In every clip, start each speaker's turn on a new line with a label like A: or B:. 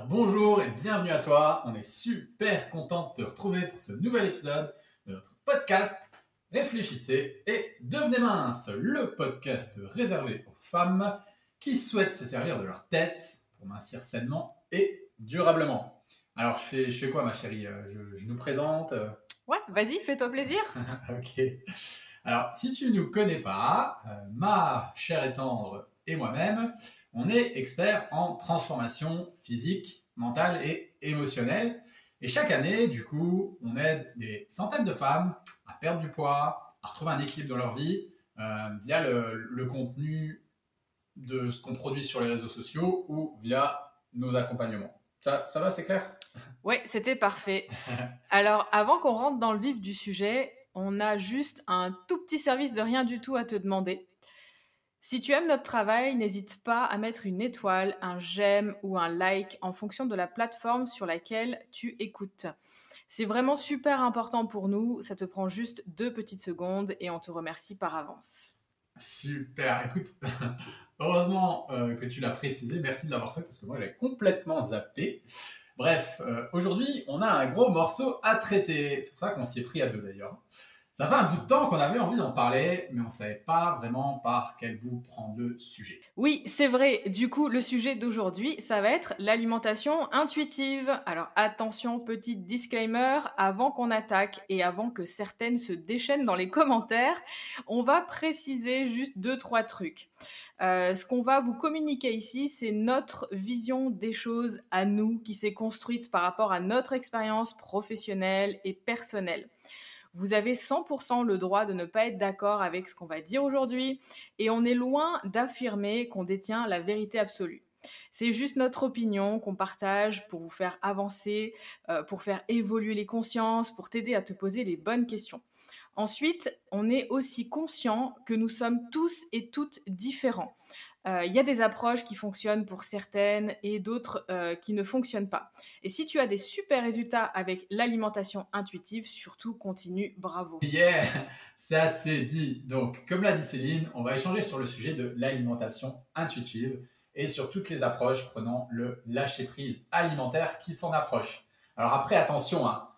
A: Alors bonjour et bienvenue à toi, on est super content de te retrouver pour ce nouvel épisode de notre podcast Réfléchissez et devenez mince, le podcast réservé aux femmes qui souhaitent se servir de leur tête pour mincir sainement et durablement. Alors je fais quoi ma chérie? Je nous présente.
B: Ouais, vas-y, fais-toi plaisir.
A: Ok. Alors si tu ne nous connais pas, ma chère et tendre et moi-même, on est experts en transformation physique, mentale et émotionnelle. Et chaque année, du coup, on aide des centaines de femmes à perdre du poids, à retrouver un équilibre dans leur vie via le contenu de ce qu'on produit sur les réseaux sociaux ou via nos accompagnements. Ça va, c'est clair?
B: Ouais, c'était parfait. Alors, avant qu'on rentre dans le vif du sujet, on a juste un tout petit service de rien du tout à te demander. Si tu aimes notre travail, n'hésite pas à mettre une étoile, un j'aime ou un like en fonction de la plateforme sur laquelle tu écoutes. C'est vraiment super important pour nous, ça te prend juste 2 petites secondes et on te remercie par avance.
A: Super, écoute, heureusement que tu l'as précisé, merci de l'avoir fait parce que moi j'avais complètement zappé. Bref, aujourd'hui on a un gros morceau à traiter, c'est pour ça qu'on s'y est pris à deux d'ailleurs. Ça fait un bout de temps qu'on avait envie d'en parler, mais on ne savait pas vraiment par quel bout prendre le sujet.
B: Oui, c'est vrai. Du coup, le sujet d'aujourd'hui, ça va être l'alimentation intuitive. Alors attention, petit disclaimer, avant qu'on attaque et avant que certaines se déchaînent dans les commentaires, on va préciser juste 2-3 trucs. Ce qu'on va vous communiquer ici, c'est notre vision des choses à nous, qui s'est construite par rapport à notre expérience professionnelle et personnelle. Vous avez 100% le droit de ne pas être d'accord avec ce qu'on va dire aujourd'hui et on est loin d'affirmer qu'on détient la vérité absolue. C'est juste notre opinion qu'on partage pour vous faire avancer, pour faire évoluer les consciences, pour t'aider à te poser les bonnes questions. Ensuite, on est aussi conscient que nous sommes tous et toutes différents. Il y a des approches qui fonctionnent pour certaines et d'autres qui ne fonctionnent pas. Et si tu as des super résultats avec l'alimentation intuitive, surtout continue, bravo.
A: Yeah, c'est assez dit. Donc, comme l'a dit Céline, on va échanger sur le sujet de l'alimentation intuitive et sur toutes les approches prenant le lâcher-prise alimentaire qui s'en approche. Alors après, attention, hein,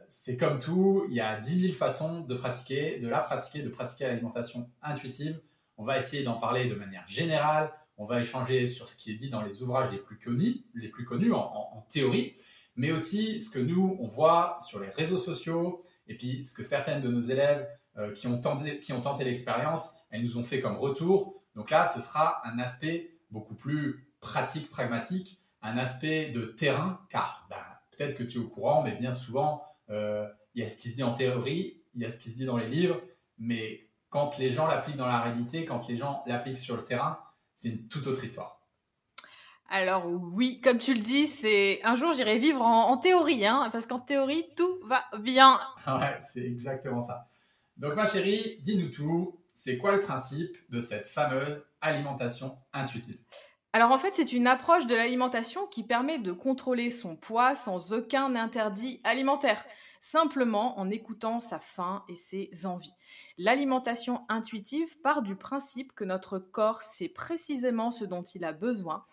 A: c'est comme tout, il y a 10 000 façons de pratiquer, de pratiquer l'alimentation intuitive. On va essayer d'en parler de manière générale, on va échanger sur ce qui est dit dans les ouvrages les plus connus en théorie, mais aussi ce que nous, on voit sur les réseaux sociaux, et puis ce que certaines de nos élèves qui ont tenté l'expérience, elles nous ont fait comme retour. Donc là, ce sera un aspect beaucoup plus pratique, pragmatique, un aspect de terrain, car peut-être que tu es au courant, mais bien souvent, il y a ce qui se dit en théorie, il y a ce qui se dit dans les livres, mais quand les gens l'appliquent dans la réalité, quand les gens l'appliquent sur le terrain, c'est une toute autre histoire.
B: Alors oui, comme tu le dis, c'est un jour j'irai vivre en théorie, hein, parce qu'en théorie tout va bien.
A: Ouais, c'est exactement ça. Donc ma chérie, dis-nous tout, c'est quoi le principe de cette fameuse alimentation intuitive?
B: Alors en fait, c'est une approche de l'alimentation qui permet de contrôler son poids sans aucun interdit alimentaire, simplement en écoutant sa faim et ses envies. L'alimentation intuitive part du principe que notre corps sait précisément ce dont il a besoin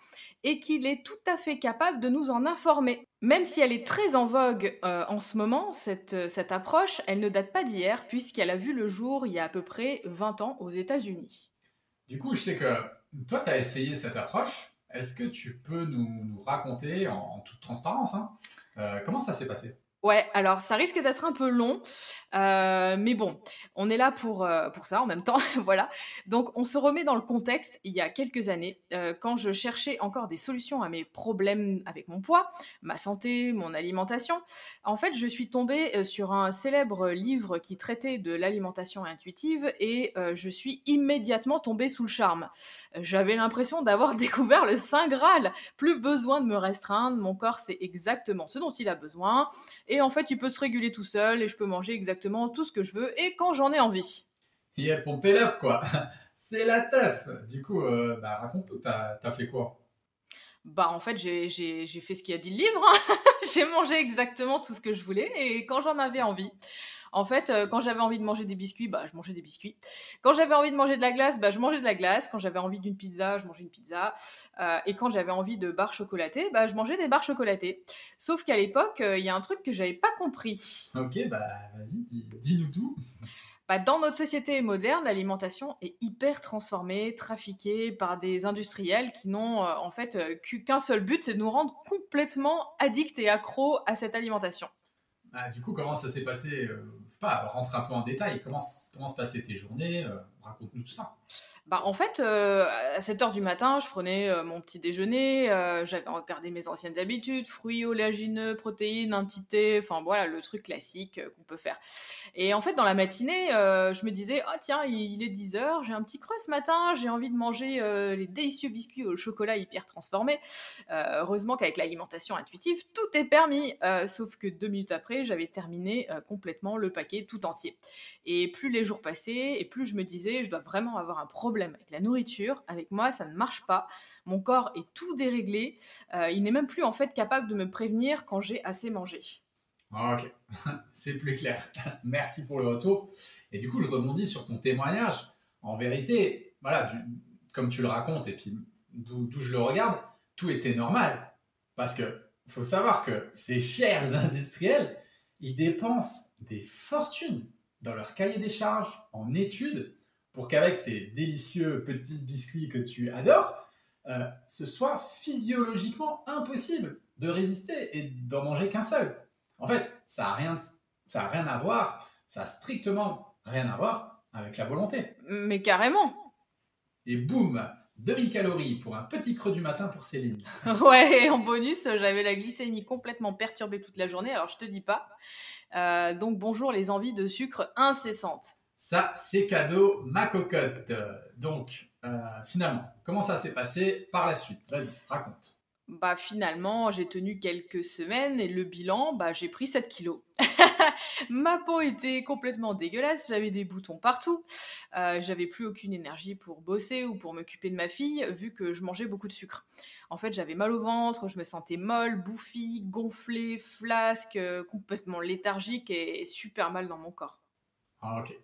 B: et qu'il est tout à fait capable de nous en informer. Même si elle est très en vogue en ce moment, cette approche, elle ne date pas d'hier puisqu'elle a vu le jour il y a à peu près 20 ans aux États-Unis.
A: Du coup, je sais que toi, tu as essayé cette approche. Est-ce que tu peux nous raconter en toute transparence hein, comment ça s'est passé?
B: Ouais, alors ça risque d'être un peu long, mais bon, on est là pour ça en même temps, voilà. Donc on se remet dans le contexte, il y a quelques années, quand je cherchais encore des solutions à mes problèmes avec mon poids, ma santé, mon alimentation. En fait, je suis tombée, sur un célèbre livre qui traitait de l'alimentation intuitive et je suis immédiatement tombée sous le charme. J'avais l'impression d'avoir découvert le saint graal. Plus besoin de me restreindre, mon corps sait exactement ce dont il a besoin et en fait, il peut se réguler tout seul et je peux manger exactement tout ce que je veux et quand j'en ai envie.
A: Yeah, pompé up quoi. C'est la teuf. Du coup, raconte-nous, t'as fait quoi?
B: Bah en fait, j'ai fait ce qu'il a dit le livre, hein. J'ai mangé exactement tout ce que je voulais et quand j'en avais envie. En fait, quand j'avais envie de manger des biscuits, je mangeais des biscuits. Quand j'avais envie de manger de la glace, je mangeais de la glace. Quand j'avais envie d'une pizza, je mangeais une pizza. Et quand j'avais envie de barres chocolatées, je mangeais des barres chocolatées. Sauf qu'à l'époque, il y a un truc que j'avais pas compris.
A: Ok, vas-y, dis-nous tout.
B: Dans notre société moderne, l'alimentation est hyper transformée, trafiquée par des industriels qui n'ont en fait qu'un seul but, c'est de nous rendre complètement addicts et accros à cette alimentation.
A: Du coup, comment ça s'est passé je sais pas, rentre un peu en détail. Comment se passaient tes journées raconte-nous tout ça.
B: En fait, à 7 heures du matin, je prenais mon petit déjeuner, j'avais regardé mes anciennes habitudes, fruits oléagineux, protéines, un petit thé, enfin voilà, le truc classique qu'on peut faire. Et en fait, dans la matinée, je me disais, oh tiens, il est 10 heures, j'ai un petit creux ce matin, j'ai envie de manger les délicieux biscuits au chocolat hyper transformés. Heureusement qu'avec l'alimentation intuitive, tout est permis. Sauf que 2 minutes après, j'avais terminé complètement le paquet tout entier. Et plus les jours passaient, et plus je me disais, je dois vraiment avoir un problème avec la nourriture. Avec moi, ça ne marche pas. Mon corps est tout déréglé. Il n'est même plus en fait capable de me prévenir quand j'ai assez mangé.
A: Ok, c'est plus clair. Merci pour le retour. Et du coup, je rebondis sur ton témoignage. En vérité, voilà, comme tu le racontes et puis d'où je le regarde, tout était normal. Parce que faut savoir que ces chers industriels, ils dépensent des fortunes dans leur cahier des charges, en études, pour qu'avec ces délicieux petits biscuits que tu adores, ce soit physiologiquement impossible de résister et d'en manger qu'un seul. En fait, ça n'a rien à voir, ça n'a strictement rien à voir avec la volonté.
B: Mais carrément.
A: Et boum, 2000 calories pour un petit creux du matin pour Céline.
B: Ouais, et en bonus, j'avais la glycémie complètement perturbée toute la journée, alors je te dis pas. Donc bonjour les envies de sucre incessantes.
A: Ça, c'est cadeau, ma cocotte. Donc, finalement, comment ça s'est passé par la suite? Vas-y, raconte.
B: Finalement, j'ai tenu quelques semaines et le bilan, j'ai pris 7 kilos. Ma peau était complètement dégueulasse, j'avais des boutons partout, j'avais plus aucune énergie pour bosser ou pour m'occuper de ma fille, vu que je mangeais beaucoup de sucre. En fait, j'avais mal au ventre, je me sentais molle, bouffie, gonflée, flasque, complètement léthargique et super mal dans mon corps.
A: Ah, ok.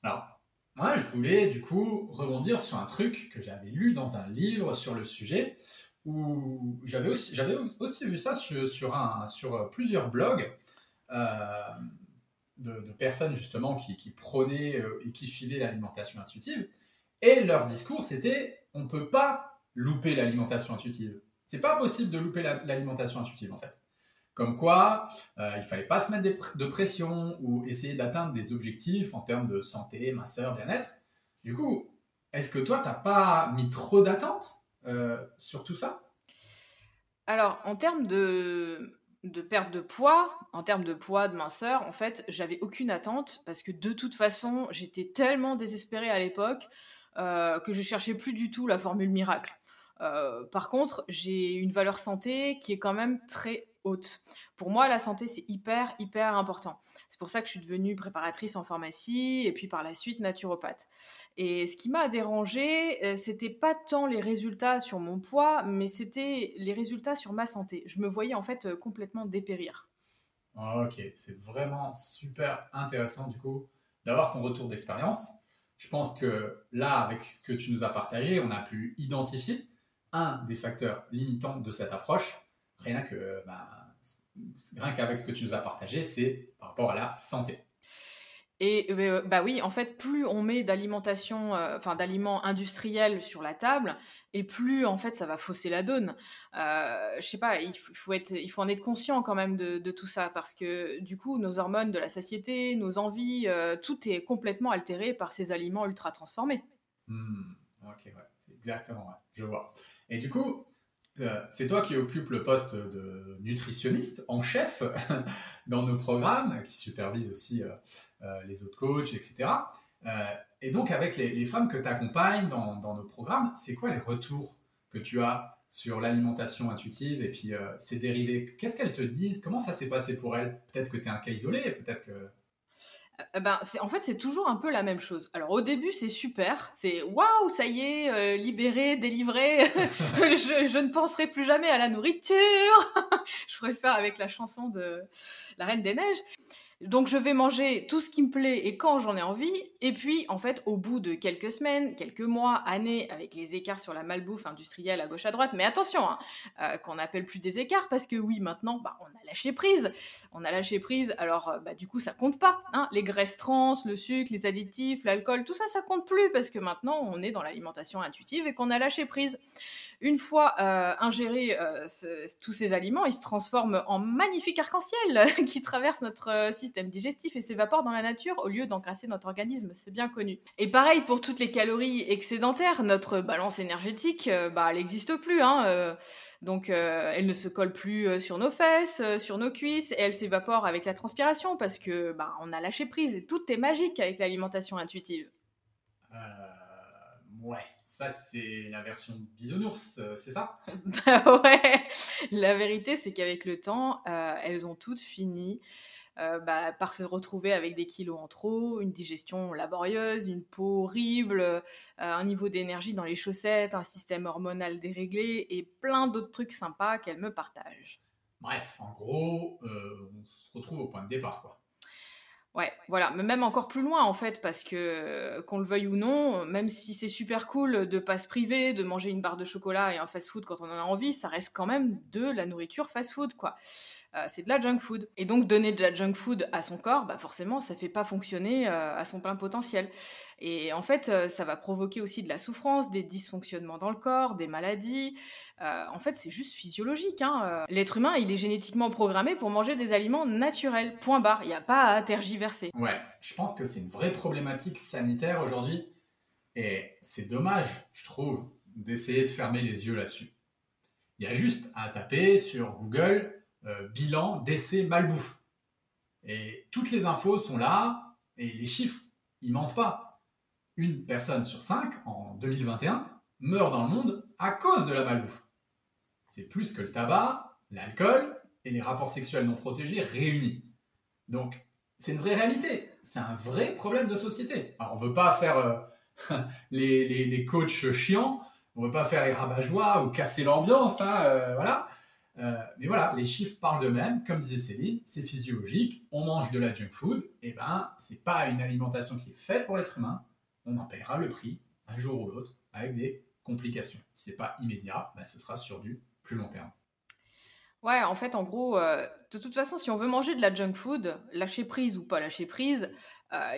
A: Alors, moi, je voulais du coup rebondir sur un truc que j'avais lu dans un livre sur le sujet, où j'avais aussi vu ça sur plusieurs blogs euh, de personnes justement qui prônaient et qui suivaient l'alimentation intuitive. Et leur discours, c'était on ne peut pas louper l'alimentation intuitive. C'est pas possible de louper l'alimentation intuitive en fait. Comme quoi, il fallait pas se mettre de pression ou essayer d'atteindre des objectifs en termes de santé, minceur, bien-être. Du coup, est-ce que toi, t'as pas mis trop d'attentes sur tout ça?
B: Alors, en termes de perte de poids, en termes de poids, de minceur, en fait, j'avais aucune attente parce que de toute façon, j'étais tellement désespérée à l'époque que je cherchais plus du tout la formule miracle. Par contre, j'ai une valeur santé qui est quand même très haute. Pour moi, la santé, c'est hyper, hyper important. C'est pour ça que je suis devenue préparatrice en pharmacie et puis par la suite naturopathe. Et ce qui m'a dérangée, c'était pas tant les résultats sur mon poids, mais c'était les résultats sur ma santé. Je me voyais en fait complètement dépérir.
A: Ok, c'est vraiment super intéressant du coup d'avoir ton retour d'expérience. Je pense que là, avec ce que tu nous as partagé, on a pu identifier un des facteurs limitants de cette approche. Rien que, rien qu'avec ce que tu nous as partagé, c'est par rapport à la santé.
B: Et oui, en fait, plus on met d'alimentation, d'aliments industriels sur la table et plus, en fait, ça va fausser la donne. Je sais pas, il faut en être conscient quand même de tout ça parce que, du coup, nos hormones de la satiété, nos envies, tout est complètement altéré par ces aliments ultra transformés.
A: Ok, ouais, c'est exactement, ouais, je vois. Et du coup, c'est toi qui occupes le poste de nutritionniste en chef dans nos programmes, qui supervise aussi les autres coachs, etc. Et donc, avec les femmes que tu accompagnes dans nos programmes, c'est quoi les retours que tu as sur l'alimentation intuitive et puis ses dérivés? Qu'est-ce qu'elles te disent? Comment ça s'est passé pour elles? Peut-être que tu es un cas isolé, peut-être que...
B: En fait, c'est toujours un peu la même chose. Alors au début, c'est super, c'est waouh, ça y est, libéré, délivré, je ne penserai plus jamais à la nourriture. Je pourrais le faire avec la chanson de La Reine des Neiges. Donc je vais manger tout ce qui me plaît et quand j'en ai envie. Et puis, en fait, au bout de quelques semaines, quelques mois, années, avec les écarts sur la malbouffe industrielle à gauche à droite, mais attention, hein, qu'on n'appelle plus des écarts, parce que oui, maintenant, on a lâché prise. On a lâché prise, alors du coup, ça compte pas. Hein. Les graisses trans, le sucre, les additifs, l'alcool, tout ça, ça compte plus, parce que maintenant, on est dans l'alimentation intuitive et qu'on a lâché prise. Une fois ingérés tous ces aliments, ils se transforment en magnifiques arc-en-ciel qui traversent notre système digestif et s'évaporent dans la nature au lieu d'encrasser notre organisme, c'est bien connu. Et pareil pour toutes les calories excédentaires, notre balance énergétique, elle n'existe plus. Donc elle ne se colle plus sur nos fesses, sur nos cuisses, et elle s'évapore avec la transpiration parce que on a lâché prise et tout est magique avec l'alimentation intuitive.
A: Ouais, ça c'est la version bisounours, c'est ça?
B: Ouais, la vérité c'est qu'avec le temps, elles ont toutes fini par se retrouver avec des kilos en trop, une digestion laborieuse, une peau horrible, un niveau d'énergie dans les chaussettes, un système hormonal déréglé et plein d'autres trucs sympas qu'elles me partagent.
A: Bref, en gros, on se retrouve au point de départ, quoi.
B: Ouais, voilà, mais même encore plus loin en fait, parce que qu'on le veuille ou non, même si c'est super cool de pas se priver, de manger une barre de chocolat et un fast-food quand on en a envie, ça reste quand même de la nourriture fast-food, quoi. C'est de la junk food. Et donc donner de la junk food à son corps, forcément, ça fait pas fonctionner à son plein potentiel. Et en fait, ça va provoquer aussi de la souffrance, des dysfonctionnements dans le corps, des maladies. En fait, c'est juste physiologique. L'être humain, il est génétiquement programmé pour manger des aliments naturels. Point barre. Il n'y a pas à tergiverser.
A: Ouais, je pense que c'est une vraie problématique sanitaire aujourd'hui. Et c'est dommage, je trouve, d'essayer de fermer les yeux là-dessus. Il y a juste à taper sur Google bilan d'essai malbouffe. Et toutes les infos sont là, et les chiffres, ils mentent pas. Une personne sur 5 en 2021 meurt dans le monde à cause de la malbouffe. C'est plus que le tabac, l'alcool et les rapports sexuels non protégés réunis. Donc, c'est une vraie réalité. C'est un vrai problème de société. Alors, on ne veut pas faire les coachs chiants, on ne veut pas faire les rabat-joie ou casser l'ambiance, voilà. Mais voilà, les chiffres parlent d'eux-mêmes. Comme disait Céline, c'est physiologique. On mange de la junk food. Et c'est pas une alimentation qui est faite pour l'être humain. On en paiera le prix un jour ou l'autre avec des complications. Si c'est pas immédiat, ce sera sur du plus long terme.
B: Ouais, en fait, en gros, de toute façon, si on veut manger de la junk food, lâcher prise ou pas lâcher prise,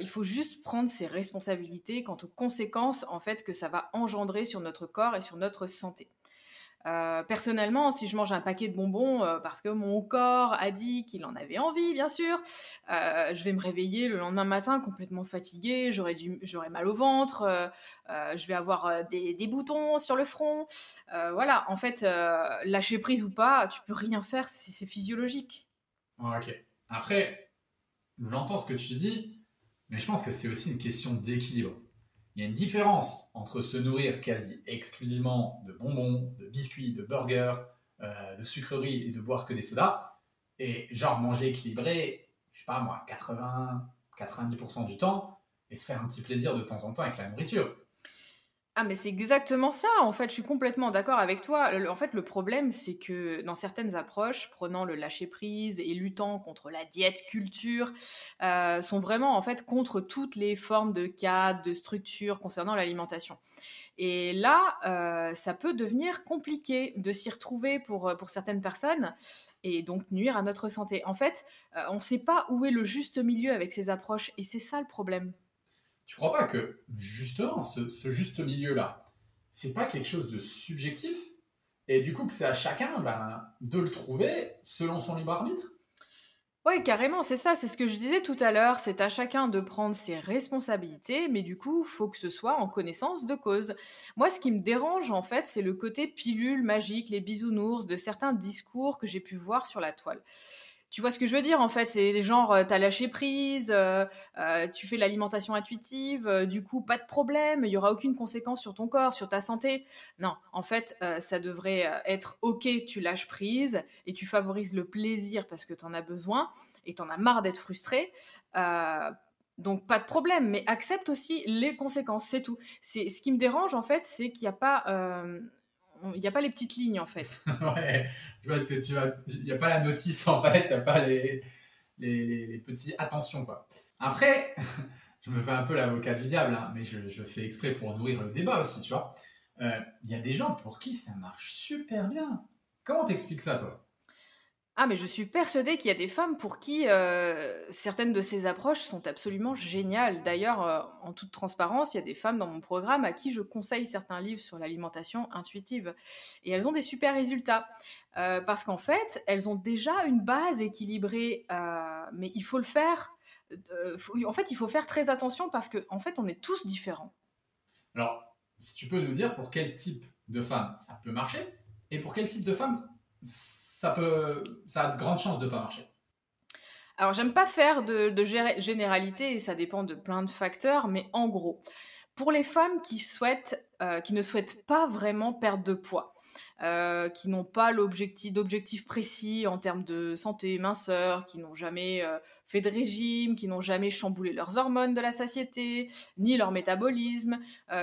B: il faut juste prendre ses responsabilités quant aux conséquences en fait que ça va engendrer sur notre corps et sur notre santé. Personnellement, si je mange un paquet de bonbons parce que mon corps a dit qu'il en avait envie, bien sûr, je vais me réveiller le lendemain matin complètement fatiguée, j'aurai mal au ventre, je vais avoir des boutons sur le front. Voilà, en fait, lâcher prise ou pas, tu peux rien faire, c'est physiologique.
A: Ok. Après, j'entends ce que tu dis, mais je pense que c'est aussi une question d'équilibre. Il y a une différence entre se nourrir quasi exclusivement de bonbons, de biscuits, de burgers, de sucreries et de boire que des sodas, et genre manger équilibré, je sais pas moi, 80-90% du temps, et se faire un petit plaisir de temps en temps avec la nourriture.
B: Ah mais c'est exactement ça, en fait, je suis complètement d'accord avec toi. En fait, le problème, c'est que dans certaines approches, prenant le lâcher-prise et luttant contre la diète culture, sont vraiment en fait contre toutes les formes de cadres, de structures concernant l'alimentation. Et là, ça peut devenir compliqué de s'y retrouver pour certaines personnes et donc nuire à notre santé. En fait, on ne sait pas où est le juste milieu avec ces approches et c'est ça le problème.
A: Tu crois pas que justement ce juste milieu-là, c'est pas quelque chose de subjectif, et du coup que c'est à chacun de le trouver selon son libre arbitre?
B: Ouais, carrément, c'est ça, c'est ce que je disais tout à l'heure, c'est à chacun de prendre ses responsabilités, mais du coup, faut que ce soit en connaissance de cause. Moi, ce qui me dérange, en fait, c'est le côté pilule magique, les bisounours de certains discours que j'ai pu voir sur la toile. Tu vois ce que je veux dire, en fait? C'est genre, tu lâché prise, tu fais l'alimentation intuitive, du coup, pas de problème, il y aura aucune conséquence sur ton corps, sur ta santé. Non, en fait, ça devrait, être OK, tu lâches prise et tu favorises le plaisir parce que tu en as besoin et tu en as marre d'être frustré, heu, donc pas de problème, mais accepte aussi les conséquences, c'est tout. C'est ce qui me dérange, en fait, c'est qu'il y a pas, il y a pas les petites lignes, en fait.
A: Ouais, je vois ce que tu vas. Il n'y a pas la notice en fait, il n'y a pas les. les petits attentions, quoi. Après, je me fais un peu l'avocat du diable, hein, mais je fais exprès pour nourrir le débat aussi, tu vois. Il y a des gens pour qui ça marche super bien. Comment t'expliques ça, toi?
B: Ah, mais je suis persuadée qu'il y a des femmes pour qui certaines de ces approches sont absolument géniales. D'ailleurs, en toute transparence, il y a des femmes dans mon programme à qui je conseille certains livres sur l'alimentation intuitive. Et elles ont des super résultats. Parce qu'en fait, elles ont déjà une base équilibrée, mais il faut le faire. En fait, il faut faire très attention parce qu'en fait, on est tous différents.
A: Alors, si tu peux nous dire pour quel type de femme ça peut marcher et pour quel type de femme ça a de grandes chances de ne pas marcher.
B: Alors, j'aime pas faire de généralité et ça dépend de plein de facteurs, mais en gros, pour les femmes qui ne souhaitent pas vraiment perdre de poids, qui n'ont pas d'objectif précis en termes de santé, minceur, qui n'ont jamais fait de régime, qui n'ont jamais chamboulé leurs hormones de la satiété, ni leur métabolisme,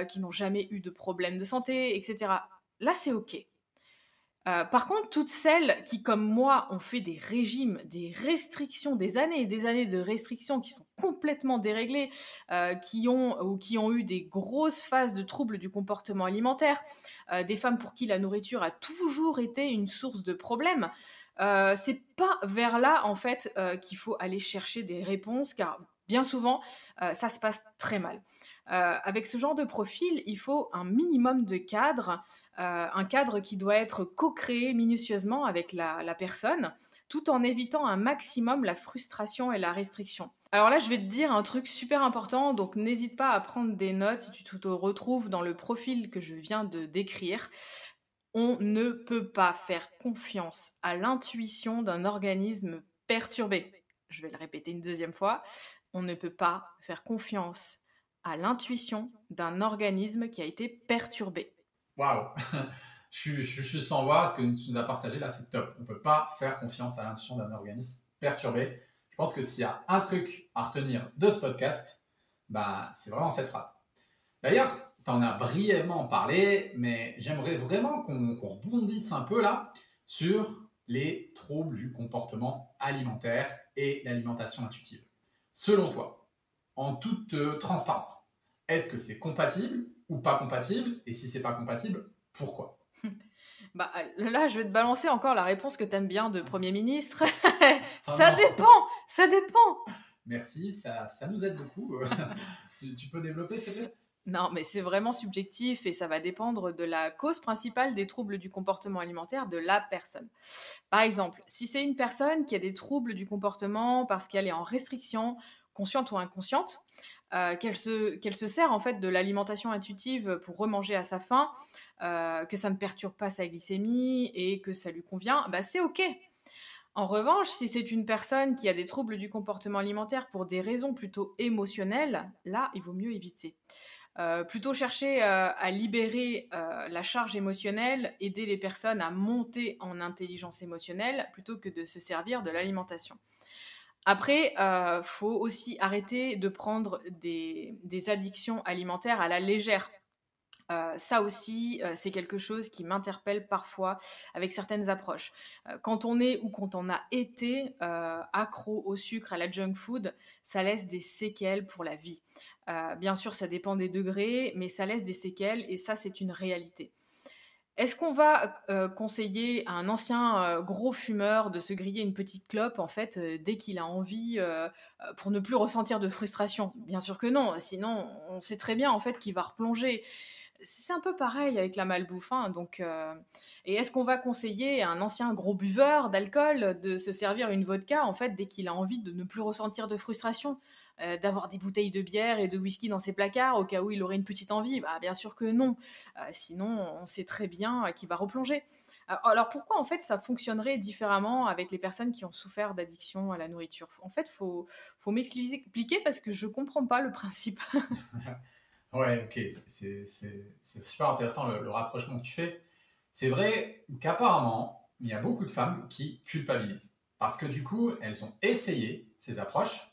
B: qui n'ont jamais eu de problème de santé, etc. Là, c'est OK. Par contre, toutes celles qui, comme moi, ont fait des régimes, des restrictions, des années et des années de restrictions qui sont complètement déréglées, qui ont eu des grosses phases de troubles du comportement alimentaire, des femmes pour qui la nourriture a toujours été une source de problèmes, c'est pas vers là, en fait, qu'il faut aller chercher des réponses, car bien souvent, ça se passe très mal. Avec ce genre de profil, il faut un minimum de cadre, un cadre qui doit être co-créé minutieusement avec la personne, tout en évitant un maximum la frustration et la restriction. Alors là, je vais te dire un truc super important, donc n'hésite pas à prendre des notes si tu te retrouves dans le profil que je viens de décrire. On ne peut pas faire confiance à l'intuition d'un organisme perturbé. Je vais le répéter une deuxième fois. On ne peut pas faire confiance à l'intuition d'un organisme qui a été perturbé.
A: Waouh. Je suis sans voix. Ce que tu nous as partagé là, c'est top. On ne peut pas faire confiance à l'intuition d'un organisme perturbé. Je pense que s'il y a un truc à retenir de ce podcast, bah, c'est vraiment cette phrase. D'ailleurs, tu en as brièvement parlé, mais j'aimerais vraiment qu'on rebondisse un peu là sur les troubles du comportement alimentaire et l'alimentation intuitive. Selon toi, en toute transparence, est-ce que c'est compatible ou pas compatible? Et si c'est pas compatible, pourquoi?
B: Bah, là, je vais te balancer encore la réponse que t'aimes bien de Premier ministre.
A: Oh
B: Ça
A: non.
B: dépend, ça dépend.
A: Merci, ça nous aide beaucoup. Tu peux développer, s'il te plaît?
B: Non, mais c'est vraiment subjectif et ça va dépendre de la cause principale des troubles du comportement alimentaire de la personne. Par exemple, si c'est une personne qui a des troubles du comportement parce qu'elle est en restriction, consciente ou inconsciente, qu'elle se sert en fait de l'alimentation intuitive pour remanger à sa faim, que ça ne perturbe pas sa glycémie et que ça lui convient, bah c'est OK. En revanche, si c'est une personne qui a des troubles du comportement alimentaire pour des raisons plutôt émotionnelles, là, il vaut mieux éviter. Plutôt chercher à libérer la charge émotionnelle, aider les personnes à monter en intelligence émotionnelle plutôt que de se servir de l'alimentation. Après, faut aussi arrêter de prendre des addictions alimentaires à la légère. Ça aussi, c'est quelque chose qui m'interpelle parfois avec certaines approches. Quand on est ou quand on a été accro au sucre, à la junk food, ça laisse des séquelles pour la vie. Bien sûr, ça dépend des degrés, mais ça laisse des séquelles et ça, c'est une réalité. Est-ce qu'on va conseiller à un ancien gros fumeur de se griller une petite clope en fait dès qu'il a envie pour ne plus ressentir de frustration? Bien sûr que non, sinon on sait très bien en fait qu'il va replonger. C'est un peu pareil avec la malbouffe, hein, donc et est-ce qu'on va conseiller à un ancien gros buveur d'alcool de se servir une vodka, en fait, dès qu'il a envie de ne plus ressentir de frustration? D'avoir des bouteilles de bière et de whisky dans ses placards au cas où il aurait une petite envie? Bah, bien sûr que non. Sinon, on sait très bien, qu'il va replonger. Alors pourquoi, en fait, ça fonctionnerait différemment avec les personnes qui ont souffert d'addiction à la nourriture? En fait, faut m'expliquer parce que je comprends pas le principe.
A: Ouais, ok, c'est super intéressant le rapprochement que tu fais. C'est vrai qu'apparemment, il y a beaucoup de femmes qui culpabilisent. Parce que du coup, elles ont essayé ces approches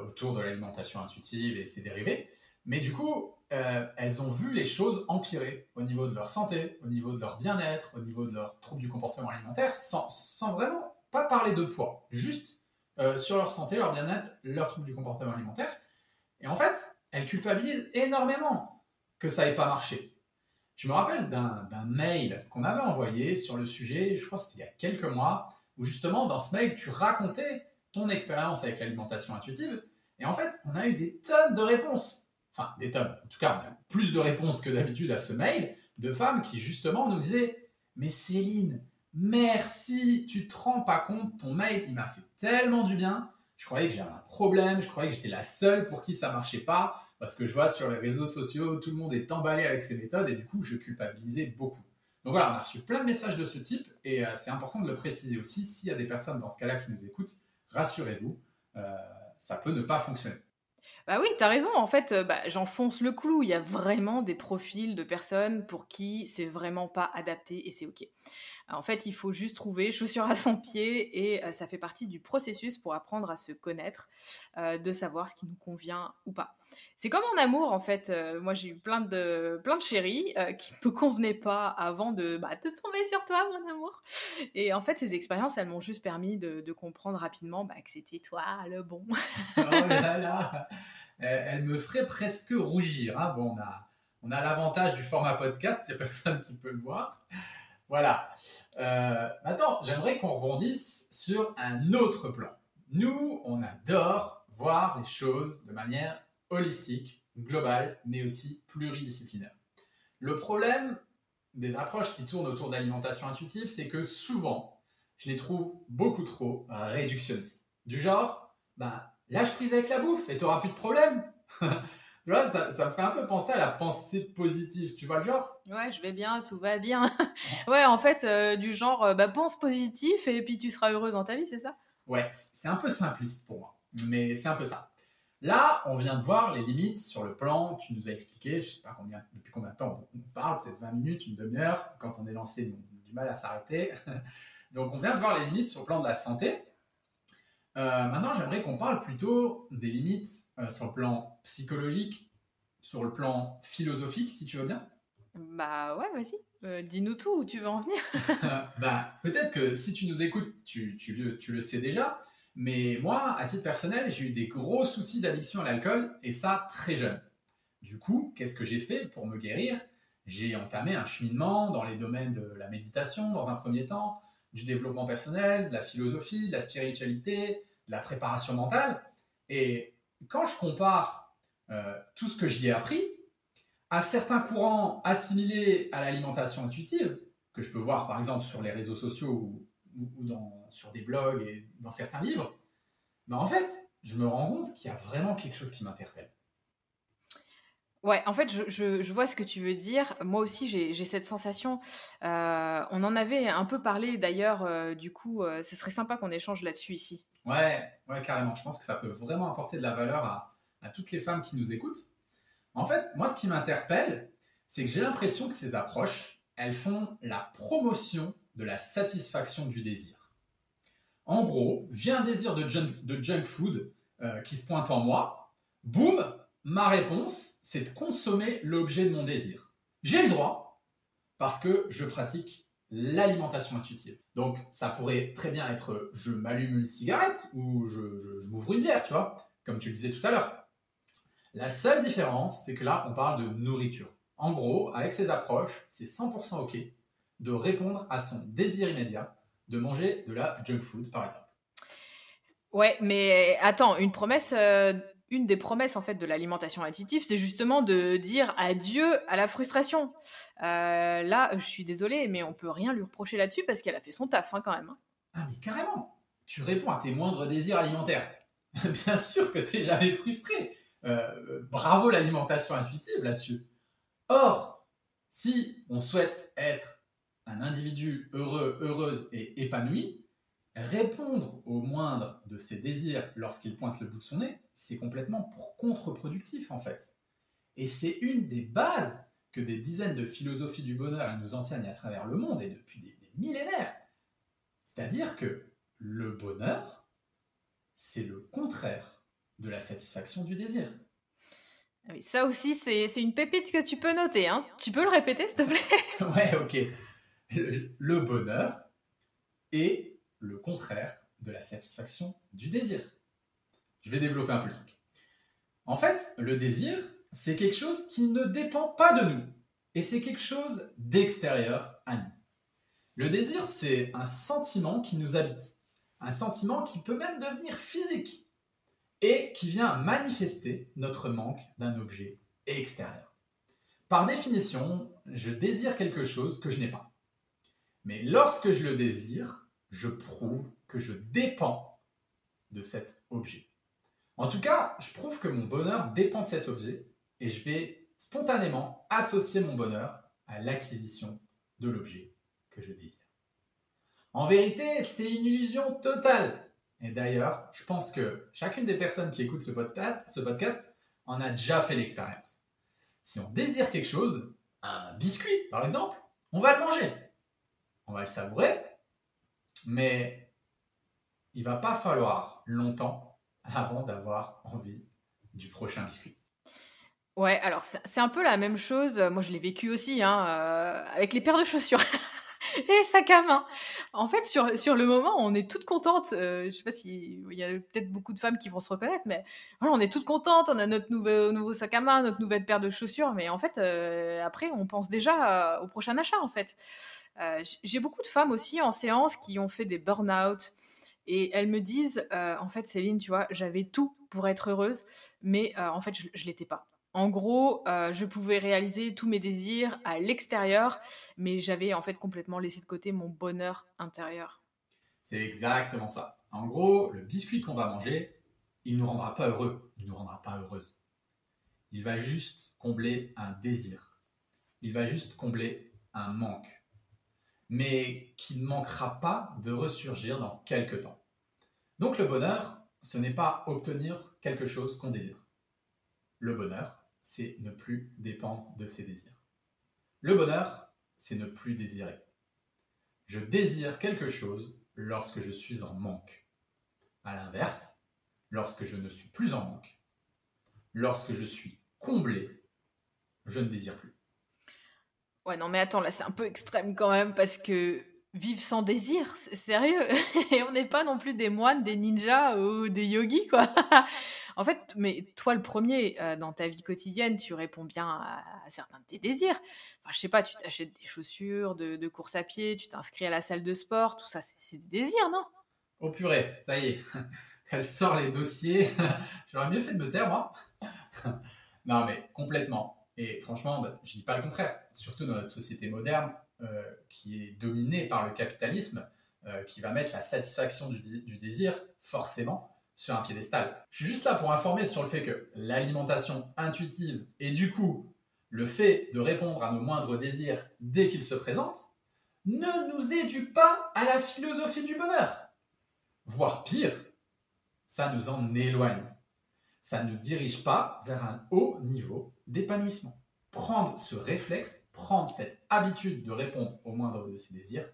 A: autour de l'alimentation intuitive et ses dérivés. Mais du coup, elles ont vu les choses empirer au niveau de leur santé, au niveau de leur bien-être, au niveau de leurs troubles du comportement alimentaire, sans vraiment pas parler de poids. Juste sur leur santé, leur bien-être, leur trouble du comportement alimentaire. Et en fait, elles culpabilisent énormément que ça n'ait pas marché. Je me rappelle d'un mail qu'on avait envoyé sur le sujet, je crois que c'était il y a quelques mois, où justement dans ce mail, tu racontais ton expérience avec l'alimentation intuitive. Et en fait, on a eu des tonnes de réponses. Enfin, des tonnes. En tout cas, on a eu plus de réponses que d'habitude à ce mail, de femmes qui justement nous disaient « Mais Céline, merci, tu te rends pas compte, ton mail, il m'a fait tellement du bien. Je croyais que j'avais un problème, je croyais que j'étais la seule pour qui ça marchait pas, parce que je vois sur les réseaux sociaux, tout le monde est emballé avec ces méthodes, et du coup, je culpabilisais beaucoup. » Donc voilà, on a reçu plein de messages de ce type, et c'est important de le préciser aussi, s'il y a des personnes dans ce cas-là qui nous écoutent, rassurez-vous, ça peut ne pas fonctionner.
B: Bah oui, t'as raison. En fait, j'enfonce le clou. Il y a vraiment des profils de personnes pour qui c'est vraiment pas adapté et c'est OK. En fait, il faut juste trouver chaussure à son pied et ça fait partie du processus pour apprendre à se connaître, de savoir ce qui nous convient ou pas. C'est comme en amour, en fait. Moi, j'ai eu plein de chéris qui ne me convenaient pas avant de tomber sur toi, mon amour. Et en fait, ces expériences, elles m'ont juste permis de comprendre rapidement que c'était toi le bon.
A: Oh là là, elle me ferait presque rougir. Hein. Bon, on a l'avantage du format podcast, il n'y a personne qui peut le voir. Voilà. Maintenant, j'aimerais qu'on rebondisse sur un autre plan. Nous, on adore voir les choses de manière holistique, globale, mais aussi pluridisciplinaire. Le problème des approches qui tournent autour de l'alimentation intuitive, c'est que souvent, je les trouve beaucoup trop réductionnistes. Du genre, lâche prise avec la bouffe et tu n'auras plus de problème. Tu vois, ça me fait un peu penser à la pensée positive. Tu vois le genre?
B: Ouais, je vais bien, tout va bien. Ouais, en fait, du genre, pense positif et puis tu seras heureuse dans ta vie, c'est ça?
A: Ouais, c'est un peu simpliste pour moi, mais c'est un peu ça. Là, on vient de voir les limites sur le plan. Tu nous as expliqué, je ne sais pas depuis combien de temps on parle, peut-être 20 minutes, une demi-heure. Quand on est lancé, on a du mal à s'arrêter. Donc, on vient de voir les limites sur le plan de la santé. Maintenant, j'aimerais qu'on parle plutôt des limites sur le plan psychologique, sur le plan philosophique, si tu veux bien.
B: Bah ouais, vas-y. Dis-nous tout, où tu veux en venir.
A: Peut-être que si tu nous écoutes, tu le sais déjà, mais moi, à titre personnel, j'ai eu des gros soucis d'addiction à l'alcool, et ça très jeune. Du coup, qu'est-ce que j'ai fait pour me guérir? J'ai entamé un cheminement dans les domaines de la méditation, dans un premier temps, du développement personnel, de la philosophie, de la spiritualité, de la préparation mentale. Et quand je compare tout ce que j'y ai appris, à certains courants assimilés à l'alimentation intuitive, que je peux voir par exemple sur les réseaux sociaux sur des blogs et dans certains livres, en fait, je me rends compte qu'il y a vraiment quelque chose qui m'interpelle.
B: Ouais, en fait, je vois ce que tu veux dire. Moi aussi, j'ai cette sensation. On en avait un peu parlé d'ailleurs, du coup, ce serait sympa qu'on échange là-dessus ici.
A: Ouais, carrément. Je pense que ça peut vraiment apporter de la valeur à toutes les femmes qui nous écoutent. En fait, moi, ce qui m'interpelle, c'est que j'ai l'impression que ces approches, elles font la promotion de la satisfaction du désir. En gros, j'ai un désir de junk food qui se pointe en moi. Boum, ma réponse, c'est de consommer l'objet de mon désir. J'ai le droit parce que je pratique l'alimentation intuitive. Donc, ça pourrait très bien être je m'allume une cigarette ou je m'ouvre une bière, tu vois, comme tu le disais tout à l'heure. La seule différence, c'est que là, on parle de nourriture. En gros, avec ces approches, c'est 100% OK de répondre à son désir immédiat de manger de la junk food, par exemple.
B: Ouais, mais attends, une des promesses en fait de l'alimentation intuitive, c'est justement de dire adieu à la frustration. Là, je suis désolée, mais on peut rien lui reprocher là-dessus parce qu'elle a fait son taf hein, quand même. Hein.
A: Ah mais carrément, tu réponds à tes moindres désirs alimentaires. Bien sûr que tu n'es jamais frustré. Bravo l'alimentation intuitive là-dessus. Or, si on souhaite être un individu heureux, heureuse et épanoui, répondre au moindre de ses désirs lorsqu'il pointe le bout de son nez, c'est complètement contre-productif en fait. Et c'est une des bases que des dizaines de philosophies du bonheur nous enseignent à travers le monde et depuis des millénaires. C'est-à-dire que le bonheur, c'est le contraire de la satisfaction du désir.
B: Ah oui, ça aussi, c'est une pépite que tu peux noter. Hein. Tu peux le répéter, s'il te plaît?
A: Ouais, ok. Le bonheur est le contraire de la satisfaction du désir. Je vais développer un peu le truc. En fait, le désir, c'est quelque chose qui ne dépend pas de nous. Et c'est quelque chose d'extérieur à nous. Le désir, c'est un sentiment qui nous habite. Un sentiment qui peut même devenir physique. Et qui vient manifester notre manque d'un objet extérieur. Par définition, je désire quelque chose que je n'ai pas. Mais lorsque je le désire, je prouve que je dépends de cet objet. En tout cas, je prouve que mon bonheur dépend de cet objet et je vais spontanément associer mon bonheur à l'acquisition de l'objet que je désire. En vérité, c'est une illusion totale. Et d'ailleurs, je pense que chacune des personnes qui écoutent ce podcast en a déjà fait l'expérience. Si on désire quelque chose, un biscuit par exemple, on va le manger. On va le savourer, mais il ne va pas falloir longtemps avant d'avoir envie du prochain biscuit.
B: Ouais, alors c'est un peu la même chose. Moi, je l'ai vécu aussi, hein, avec les paires de chaussures et les sacs à main. En fait, sur le moment, on est toutes contentes. Je sais pas si il y a peut-être beaucoup de femmes qui vont se reconnaître, mais voilà, on est toutes contentes. On a notre nouveau sac à main, notre nouvelle paire de chaussures, mais en fait, après, on pense déjà au prochain achat, en fait. J'ai beaucoup de femmes aussi en séance qui ont fait des burn-out et elles me disent, en fait, Céline, tu vois, j'avais tout pour être heureuse, mais en fait, je l'étais pas. En gros, je pouvais réaliser tous mes désirs à l'extérieur, mais j'avais en fait complètement laissé de côté mon bonheur intérieur.
A: C'est exactement ça. En gros, le biscuit qu'on va manger, il ne nous rendra pas heureux, il ne nous rendra pas heureuse. Il va juste combler un désir. Il va juste combler un manque. Mais qui ne manquera pas de ressurgir dans quelques temps. Donc le bonheur, ce n'est pas obtenir quelque chose qu'on désire. Le bonheur, c'est ne plus dépendre de ses désirs. Le bonheur, c'est ne plus désirer. Je désire quelque chose lorsque je suis en manque. À l'inverse, lorsque je ne suis plus en manque, lorsque je suis comblé, je ne désire plus.
B: Ouais, non, mais attends, là, c'est un peu extrême quand même, parce que vivre sans désir, c'est sérieux. Et on n'est pas non plus des moines, des ninjas ou des yogis, quoi. En fait, mais toi, le premier, dans ta vie quotidienne, tu réponds bien à certains de tes désirs. Enfin, je sais pas, tu t'achètes des chaussures de course à pied, tu t'inscris à la salle de sport, tout ça, c'est des désirs, non?
A: Oh purée, ça y est, elle sort les dossiers. J'aurais mieux fait de me taire, moi. Non, mais complètement. Et franchement, je ne dis pas le contraire. Surtout dans notre société moderne, qui est dominée par le capitalisme, qui va mettre la satisfaction du désir, forcément, sur un piédestal. Je suis juste là pour informer sur le fait que l'alimentation intuitive et du coup, le fait de répondre à nos moindres désirs dès qu'ils se présentent, ne nous éduque pas à la philosophie du bonheur. Voire pire, ça nous en éloigne. Ça ne nous dirige pas vers un haut niveau d'épanouissement. Prendre ce réflexe, prendre cette habitude de répondre au moindre de ses désirs,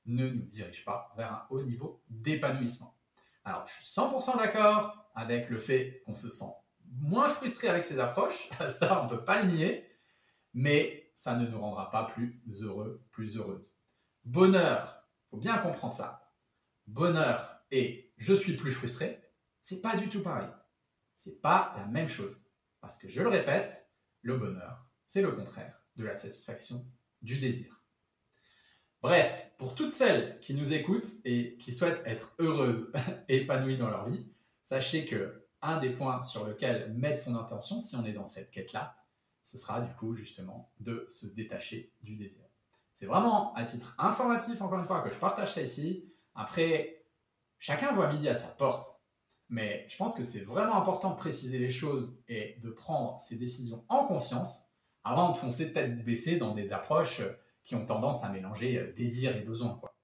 A: ne nous dirige pas vers un haut niveau d'épanouissement. Alors, je suis 100% d'accord avec le fait qu'on se sent moins frustré avec ces approches, ça on ne peut pas le nier, mais ça ne nous rendra pas plus heureux, plus heureuses. Bonheur, il faut bien comprendre ça. Bonheur et je suis plus frustré, c'est pas du tout pareil. C'est pas la même chose. Parce que je le répète, le bonheur, c'est le contraire de la satisfaction du désir. Bref, pour toutes celles qui nous écoutent et qui souhaitent être heureuses et épanouies dans leur vie, sachez que un des points sur lequel mettre son intention, si on est dans cette quête-là, ce sera du coup justement de se détacher du désir. C'est vraiment à titre informatif, encore une fois, que je partage ça ici. Après, chacun voit midi à sa porte. Mais je pense que c'est vraiment important de préciser les choses et de prendre ses décisions en conscience avant de foncer tête baissée dans des approches qui ont tendance à mélanger désir et besoin, quoi.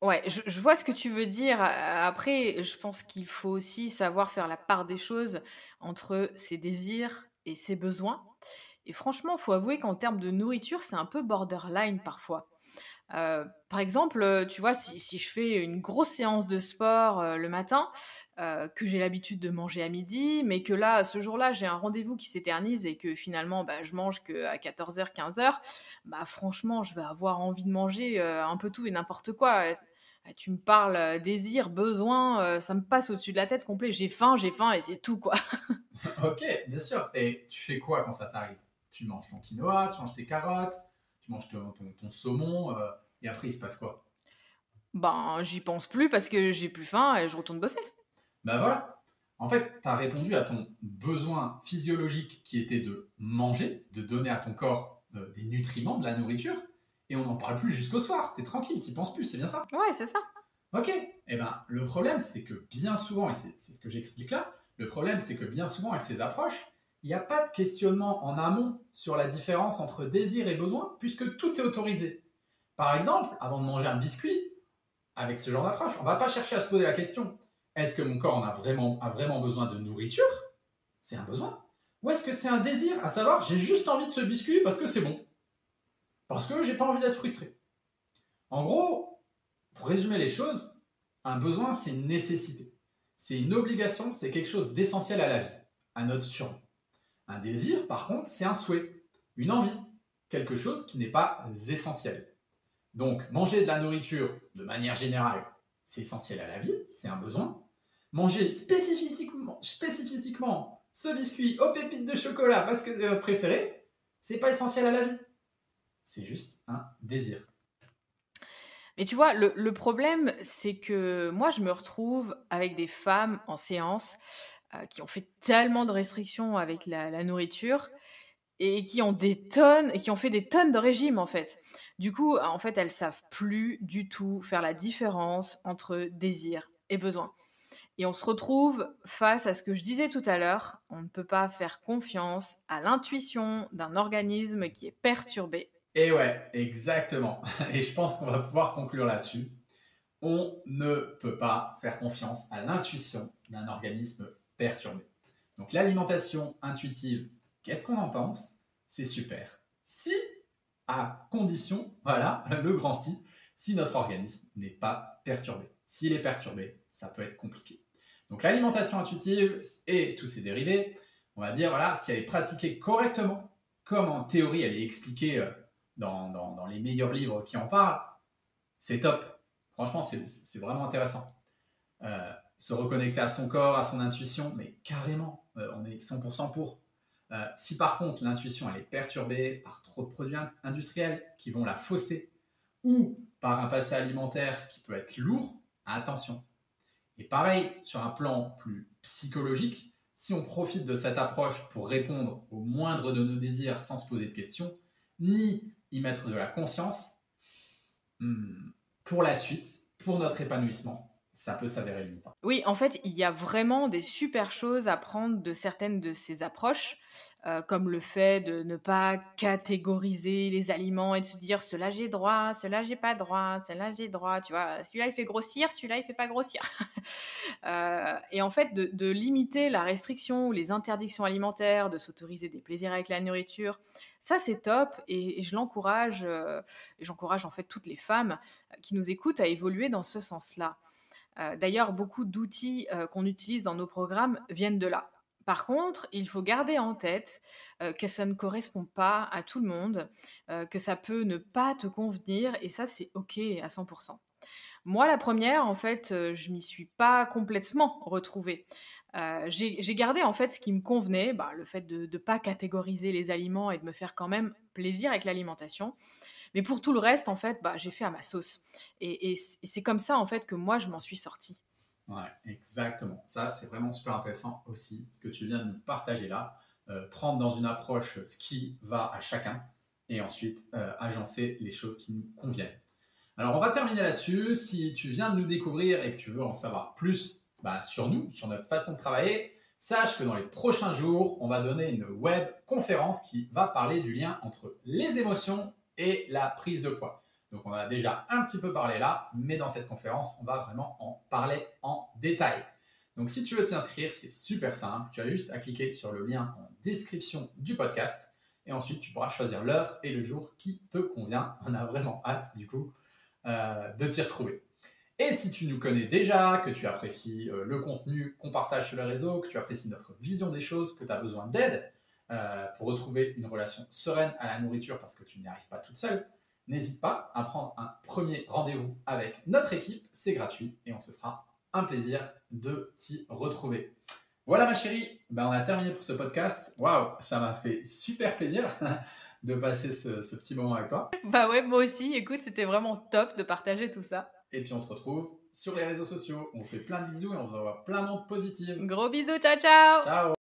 B: Ouais, je vois ce que tu veux dire. Après, je pense qu'il faut aussi savoir faire la part des choses entre ses désirs et ses besoins. Et franchement, il faut avouer qu'en termes de nourriture, c'est un peu borderline parfois. Par exemple, tu vois, si je fais une grosse séance de sport, le matin, que j'ai l'habitude de manger à midi, mais que là, ce jour-là, j'ai un rendez-vous qui s'éternise et que finalement, bah, je mange qu'à 14h, 15h, bah, franchement, je vais avoir envie de manger, un peu tout et n'importe quoi. Ah, tu me parles désir, besoin, ça me passe au-dessus de la tête complet. J'ai faim et c'est tout, quoi.
A: Ok, bien sûr. Et tu fais quoi quand ça t'arrive? Tu manges ton quinoa, tu manges tes carottes, tu manges ton saumon, et après il se passe quoi?
B: Ben, j'y pense plus parce que j'ai plus faim et je retourne bosser.
A: Ben voilà. En fait, tu as répondu à ton besoin physiologique qui était de manger, de donner à ton corps des nutriments, de la nourriture, et on n'en parle plus jusqu'au soir. Tu es tranquille, tu penses plus, c'est bien ça?
B: Ouais, c'est ça.
A: Ok. Eh ben, le problème, c'est que bien souvent, et c'est ce que j'explique là, le problème, c'est que bien souvent, avec ces approches, il n'y a pas de questionnement en amont sur la différence entre désir et besoin, puisque tout est autorisé. Par exemple, avant de manger un biscuit, avec ce genre d'approche, on ne va pas chercher à se poser la question, est-ce que mon corps a vraiment besoin de nourriture? C'est un besoin. Ou est-ce que c'est un désir, à savoir, j'ai juste envie de ce biscuit parce que c'est bon, parce que j'ai pas envie d'être frustré. En gros, pour résumer les choses, un besoin, c'est une nécessité. C'est une obligation, c'est quelque chose d'essentiel à la vie, à notre survie. Un désir, par contre, c'est un souhait, une envie, quelque chose qui n'est pas essentiel. Donc, manger de la nourriture, de manière générale, c'est essentiel à la vie, c'est un besoin. Manger spécifiquement ce biscuit aux pépites de chocolat parce que c'est votre préféré, c'est pas essentiel à la vie. C'est juste un désir.
B: Mais tu vois, le problème, c'est que moi, je me retrouve avec des femmes en séance qui ont fait tellement de restrictions avec la nourriture et qui ont des tonnes et qui ont fait des tonnes de régimes, en fait. Du coup, en fait, elles savent plus du tout faire la différence entre désir et besoin. Et on se retrouve face à ce que je disais tout à l'heure, on ne peut pas faire confiance à l'intuition d'un organisme qui est perturbé.
A: Et ouais, exactement. Et je pense qu'on va pouvoir conclure là-dessus. On ne peut pas faire confiance à l'intuition d'un organisme perturbé. Donc l'alimentation intuitive, qu'est-ce qu'on en pense? C'est super. Si, à condition, voilà, le grand si notre organisme n'est pas perturbé. S'il est perturbé, ça peut être compliqué. Donc l'alimentation intuitive et tous ses dérivés, on va dire, voilà, si elle est pratiquée correctement, comme en théorie elle est expliquée dans les meilleurs livres qui en parlent, c'est top. Franchement, c'est vraiment intéressant. Se reconnecter à son corps, à son intuition, mais carrément, on est 100% pour. Si par contre l'intuition elle est perturbée par trop de produits industriels qui vont la fausser ou par un passé alimentaire qui peut être lourd, attention. Et pareil, sur un plan plus psychologique, si on profite de cette approche pour répondre au moindre de nos désirs sans se poser de questions, ni y mettre de la conscience, pour la suite, pour notre épanouissement, ça peut s'avérer limitant.
B: Oui, en fait, il y a vraiment des super choses à prendre de certaines de ces approches, comme le fait de ne pas catégoriser les aliments et de se dire: «Ceux-là j'ai droit, ceux-là j'ai pas droit, ceux-là j'ai droit», tu vois? Celui-là il fait grossir, celui-là il fait pas grossir. Et en fait de limiter la restriction ou les interdictions alimentaires, de s'autoriser des plaisirs avec la nourriture, ça c'est top et je l'encourage, et j'encourage en fait toutes les femmes, qui nous écoutent à évoluer dans ce sens-là. D'ailleurs, beaucoup d'outils qu'on utilise dans nos programmes viennent de là. Par contre, il faut garder en tête que ça ne correspond pas à tout le monde, que ça peut ne pas te convenir et ça, c'est OK à 100%. Moi, la première, en fait, je m'y suis pas complètement retrouvée. J'ai gardé, en fait, ce qui me convenait, bah, le fait de ne pas catégoriser les aliments et de me faire quand même plaisir avec l'alimentation. Mais pour tout le reste, en fait, bah, j'ai fait à ma sauce. Et c'est comme ça, en fait, que moi, je m'en suis sortie.
A: Ouais, exactement. Ça, c'est vraiment super intéressant aussi, ce que tu viens de nous partager là. Prendre dans une approche ce qui va à chacun et ensuite agencer les choses qui nous conviennent. Alors, on va terminer là-dessus. Si tu viens de nous découvrir et que tu veux en savoir plus sur nous, sur notre façon de travailler, sache que dans les prochains jours, on va donner une web conférence qui va parler du lien entre les émotions et la prise de poids. Donc, on a déjà un petit peu parlé là, mais dans cette conférence, on va vraiment en parler en détail. Donc, si tu veux t'y inscrire, c'est super simple. Tu as juste à cliquer sur le lien en description du podcast et ensuite, tu pourras choisir l'heure et le jour qui te convient. On a vraiment hâte, du coup, de t'y retrouver. Et si tu nous connais déjà, que tu apprécies le contenu qu'on partage sur les réseaux, que tu apprécies notre vision des choses, que tu as besoin d'aide pour retrouver une relation sereine à la nourriture parce que tu n'y arrives pas toute seule, n'hésite pas à prendre un premier rendez-vous avec notre équipe, c'est gratuit et on se fera un plaisir de t'y retrouver. Voilà ma chérie, on a terminé pour ce podcast. Waouh, ça m'a fait super plaisir de passer ce petit moment avec toi.
B: Bah ouais, moi aussi, écoute, c'était vraiment top de partager tout ça.
A: Et puis on se retrouve sur les réseaux sociaux. On fait plein de bisous et on vous envoie plein d'ondes positives.
B: Gros bisous, ciao ciao.
A: Ciao.